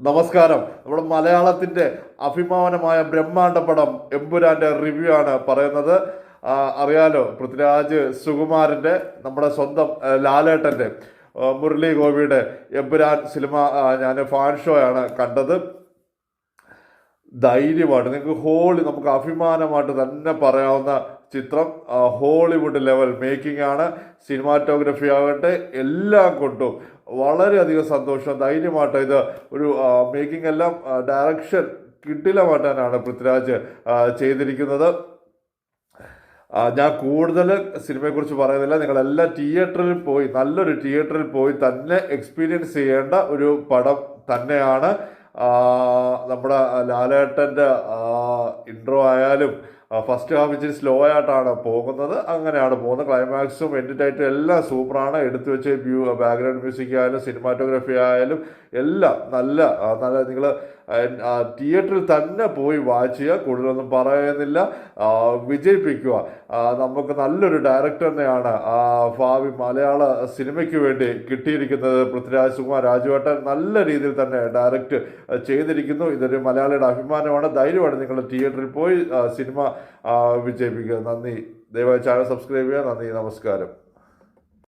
നമസ്കാരം. നമ്മുടെ മലയാളത്തിന്റെ അഭിമാനമായ ബ്രഹ്മാണ്ഡ പടം എമ്പുരാന്റെ റിവ്യൂ ആണ് പറയുന്നത്. അറിയാലോ, പൃഥ്വിരാജ് സുകുമാരന്റെ, നമ്മുടെ സ്വന്തം ലാലേട്ടന്റെ, മുരളി ഗോപിയുടെ എമ്പുരാൻ സിനിമ ഞാൻ ഫാൻ ഷോ ആണ് കണ്ടത്. ധൈര്യമായിട്ട് നമുക്ക് അഭിമാനമായിട്ട് തന്നെ പറയാവുന്ന ചിത്രം. ഹോളിവുഡ് ലെവൽ മേക്കിംഗ് ആണ്. സിനിമാറ്റോഗ്രഫി ആകട്ടെ, എല്ലാം കൊണ്ടും വളരെയധികം സന്തോഷം. ധൈര്യമായിട്ട് ഇത് ഒരു മേക്കിംഗ് എല്ലാം ഡയറക്ഷൻ കിടിലമായിട്ട് തന്നെയാണ് പൃഥ്വിരാജ് ചെയ്തിരിക്കുന്നത്. ഞാൻ കൂടുതൽ സിനിമയെക്കുറിച്ച് പറയുന്നില്ല. നിങ്ങളെല്ലാം തിയേറ്ററിൽ പോയി, നല്ലൊരു തിയേറ്ററിൽ പോയി തന്നെ എക്സ്പീരിയൻസ് ചെയ്യേണ്ട ഒരു പടം തന്നെയാണ്. നമ്മുടെ ലാലേട്ടൻ്റെ ഇൻട്രോ ആയാലും ഫസ്റ്റ് ഹാഫ് ഇച്ചിരി സ്ലോ ആയിട്ടാണ് പോകുന്നത്. അങ്ങനെയാണ് പോകുന്നത്. ക്ലൈമാക്സും എൻഡിറ്റായിട്ടും എല്ലാം സൂപ്പറാണ്. എടുത്തു വെച്ച് ബാക്ക്ഗ്രൗണ്ട് മ്യൂസിക് ആയാലും സിനിമാറ്റോഗ്രഫി ആയാലും എല്ലാം നല്ല നിങ്ങൾ തിയേറ്ററിൽ തന്നെ പോയി വാച്ച് ചെയ്യുക. കൂടുതലൊന്നും പറയുന്നില്ല. വിജയിപ്പിക്കുക. നമുക്ക് നല്ലൊരു ഡയറക്ടറിനെയാണ് ഭാവി മലയാള സിനിമയ്ക്ക് വേണ്ടി കിട്ടിയിരിക്കുന്നത്. പൃഥ്വിരാജ് സുകുമാർ രാജുവേട്ടൻ നല്ല രീതിയിൽ തന്നെ ഡയറക്റ്റ് ചെയ്തിരിക്കുന്നു. ഇതൊരു മലയാളിയുടെ അഭിമാനമാണ്. ധൈര്യമാണ് നിങ്ങൾ തിയേറ്ററിൽ പോയി സിനിമ വിജയിപ്പിക്കുക. നന്ദി. ദയവായി ചാനൽ സബ്സ്ക്രൈബ് ചെയ്യുക. നന്ദി, നമസ്കാരം.